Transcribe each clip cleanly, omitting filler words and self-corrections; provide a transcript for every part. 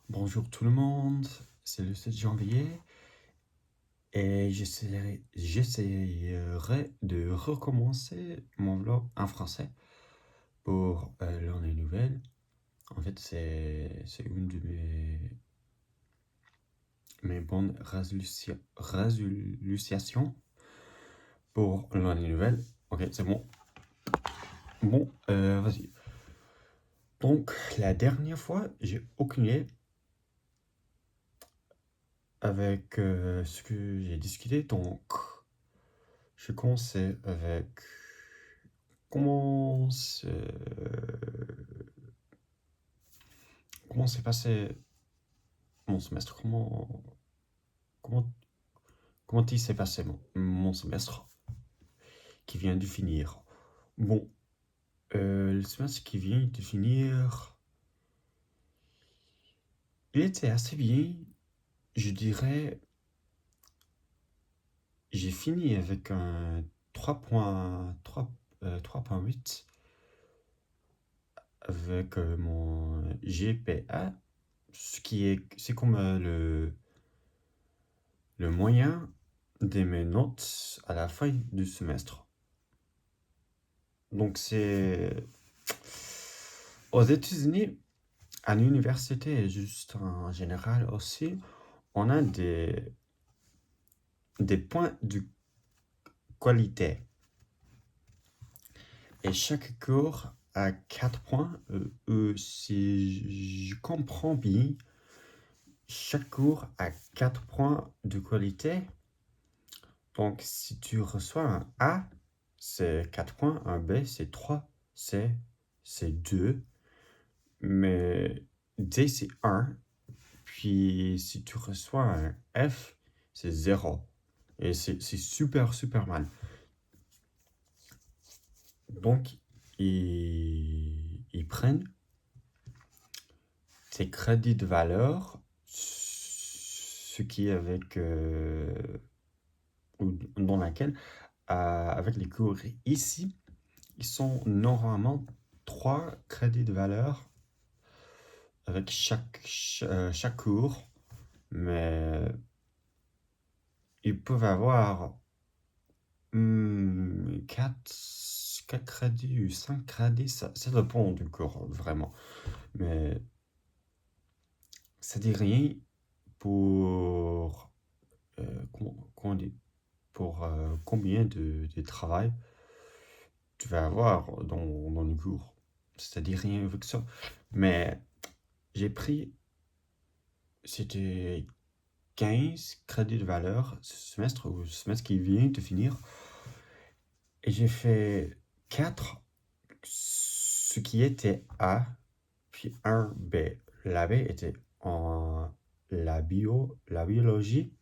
Bonjour tout le monde, c'est le 7 janvier et j'essaierai de recommencer mon vlog en français pour l'année nouvelle. En fait, c'est une de mes bonnes résolutions pour l'année nouvelle. Ok, c'est bon. Bon, vas-y. Donc, la dernière fois, j'ai aucune idée avec ce que j'ai discuté. Donc, je commençais avec comment comment s'est passé mon semestre, comment, comment il s'est passé mon semestre qui vient de finir. Bon, le semestre qui vient de finir, il était assez bien, je dirais. J'ai fini avec un 3.8 avec mon GPA, c'est comme le moyen de mes notes à la fin du semestre. Donc c'est aux États-Unis, à l'université et juste en général aussi, on a des points de qualité. Et chaque cours a 4 points. Si je comprends bien, chaque cours a 4 points de qualité. Donc, si tu reçois un A, c'est 4 points, un B, c'est 3, C, c'est 2, mais D, c'est 1. Puis, si tu reçois un F, c'est 0. Et c'est super, super mal. Donc, ils prennent tes crédits de valeur, ce qui est avec, ou dans laquelle, avec les cours ici, ils sont normalement 3 crédits de valeur avec chaque cours, mais ils peuvent avoir 4 crédits ou 5 crédits, ça dépend du cours, vraiment. Mais ça dit rien pour, comment on dit, pour combien de travail tu vas avoir dans le cours. Ça dit rien avec ça. Mais j'ai pris, c'était 15 crédits de valeur ce semestre, ou le semestre qui vient de finir. Et j'ai fait 4, ce qui était A, puis un B. La B était en la biologie.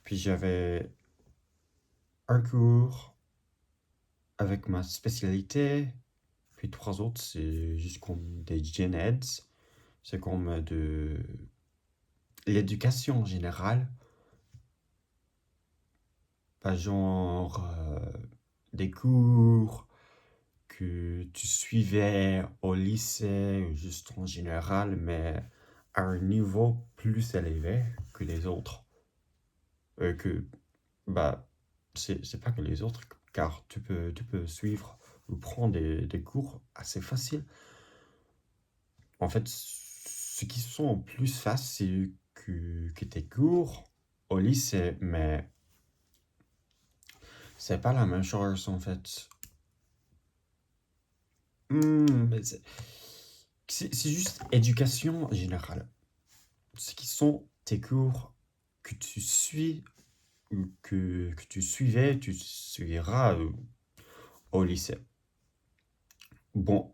Puis j'avais un cours avec ma spécialité, puis 3 autres, c'est juste comme des gen eds. C'est comme de l'éducation générale, pas genre des cours que tu suivais au lycée, ou juste en général, mais à un niveau plus élevé que les autres. Que, bah, c'est pas que les autres, car tu peux suivre ou prendre des cours assez faciles. En fait, ce qui sont plus faciles que tes cours au lycée, mais c'est pas la même chose en fait. Mais c'est juste éducation générale. Ce qui sont tes cours que tu suis ou que tu suivais, tu suivras au lycée. Bon,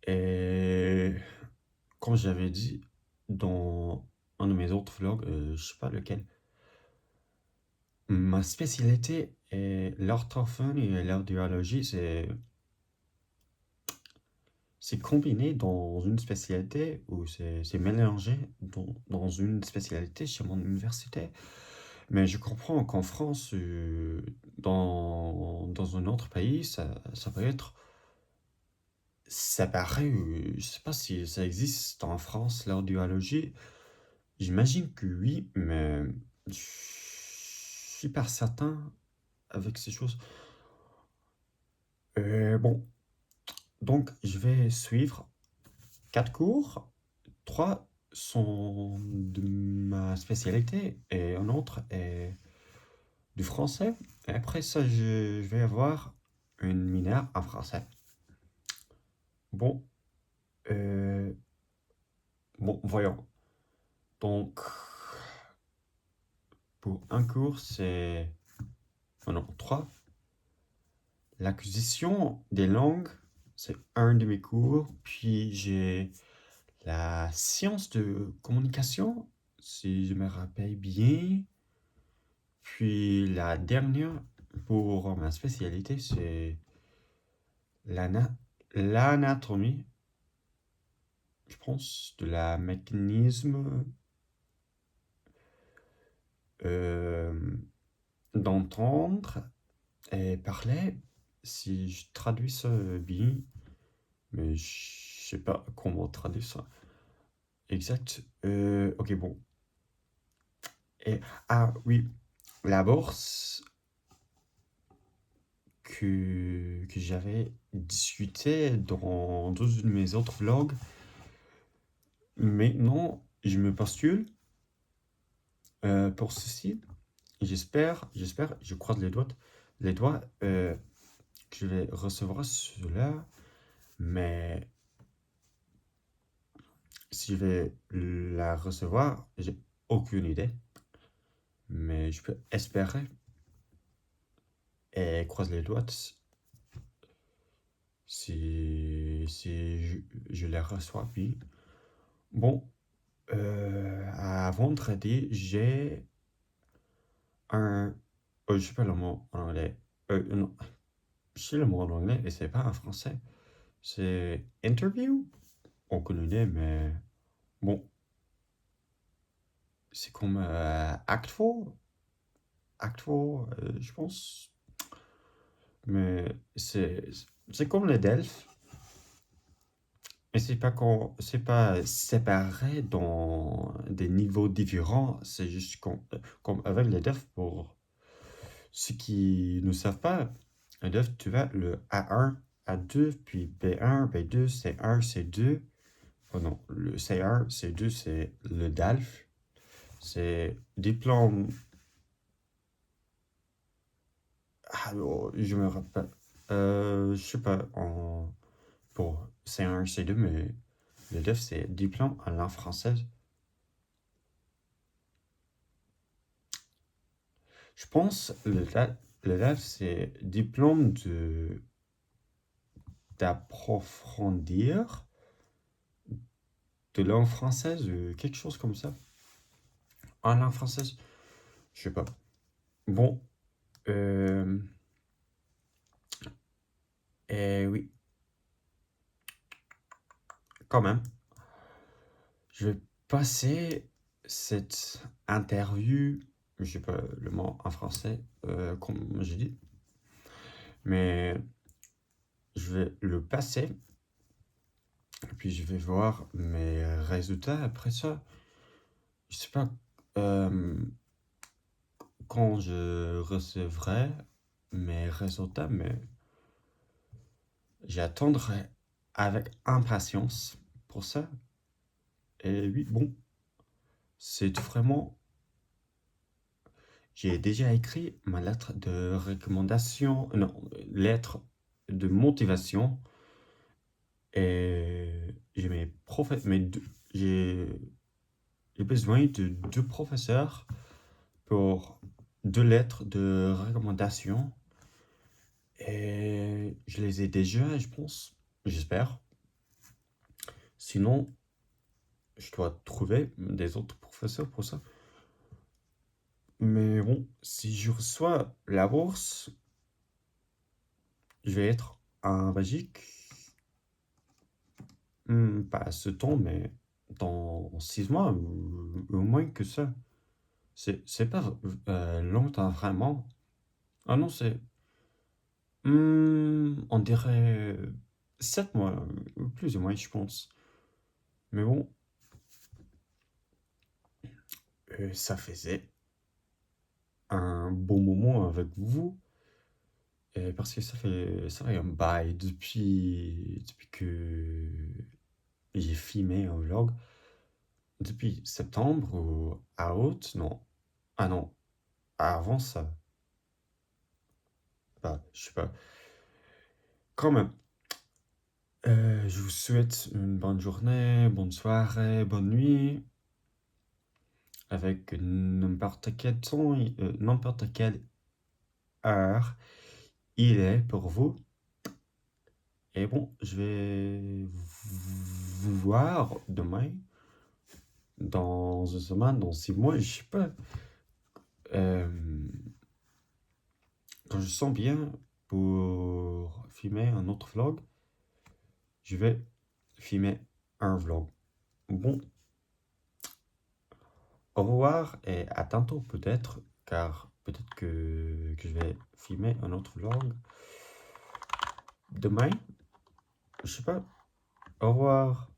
et comme j'avais dit dans un de mes autres vlogs, je sais pas lequel, ma spécialité est l'orthophone et l'audiologie. C'est combiné dans une spécialité, ou c'est mélangé dans une spécialité chez mon université. Mais je comprends qu'en France, dans un autre pays, ça peut être ça paraît, je sais pas si ça existe en France, l'audiologie. J'imagine que oui, mais je suis pas certain avec ces choses. Bon, donc je vais suivre 4 cours. 3 sont de ma spécialité et un autre est du français. Et après ça, je vais avoir une mineure en français. Bon, euh, bon, voyons. Donc, pour un cours, c'est... Oh non, 3. L'acquisition des langues, c'est un de mes cours. Puis j'ai la science de communication, si je me rappelle bien. Puis la dernière, pour ma spécialité, c'est l'ana- l'anatomie, je pense, de la mécanisme euh, d'entendre et parler, si je traduis ça bien, mais je sais pas comment traduire ça. Exact. Ok, bon. Et, ah oui, la bourse que j'avais discuté dans une de mes autres vlogs. Maintenant, je me postule pour ceci. J'espère, je croise les doigts que je vais recevoir cela. Mais si je vais la recevoir, j'ai aucune idée. Mais je peux espérer et croise les doigts si je la reçois. Puis, bon, à vendredi, j'ai un... je sais pas le mot en anglais. Non, je sais le mot en anglais et c'est pas en français. C'est interview? Aucune idée, mais bon, c'est comme Actful, je pense. Mais c'est comme les Delphes. Mais c'est pas séparé dans des niveaux différents. C'est juste comme avec les Delphes pour ceux qui ne savent pas. Les Delphes, tu vois, le A1, A2, puis B1, B2, C1, C2. Oh non, le C1, C2, c'est le DALF. C'est diplôme. Ah, oh, je me rappelle. Je sais pas pour C1, C2, mais le DEF, c'est diplôme en langue française. Je pense le DEF, c'est diplôme d'approfondir de langue française, quelque chose comme ça. En langue française, je sais pas. Bon, euh, et oui, quand même. Je vais passer cette interview, je sais pas le mot en français, comme j'ai dit, mais je vais le passer, et puis je vais voir mes résultats après ça. Je sais pas euh, quand je recevrai mes résultats, mais j'attendrai avec impatience pour ça. Et oui, bon, c'est vraiment... J'ai déjà écrit ma lettre de recommandation, non, lettre de motivation. Et j'ai j'ai j'ai besoin de 2 professeurs pour 2 lettres de recommandation. Et je les ai déjà, je pense, j'espère. Sinon, je dois trouver des autres professeurs pour ça. Mais bon, si je reçois la bourse, je vais être en Belgique. Pas à ce temps, mais dans 6 mois ou moins que ça. C'est pas longtemps vraiment. Ah non, on dirait 7 mois, plus ou moins, je pense. Mais bon, ça faisait un bon moment avec vous. Parce que ça fait un bail depuis que j'ai filmé un vlog. Depuis septembre ou à août, non. Ah non, avant ça. Bah, je sais pas. Quand même, je vous souhaite une bonne journée, bonne soirée, bonne nuit, avec n'importe quel temps, n'importe quelle heure il est pour vous. Et bon, je vais vous voir demain, dans une semaine, dans 6 mois, je sais pas. Euh, Quand je sens bien pour filmer un autre vlog, je vais filmer un vlog. Bon, au revoir et à tantôt peut-être, car peut-être que je vais filmer un autre vlog demain. Je sais pas. Au revoir.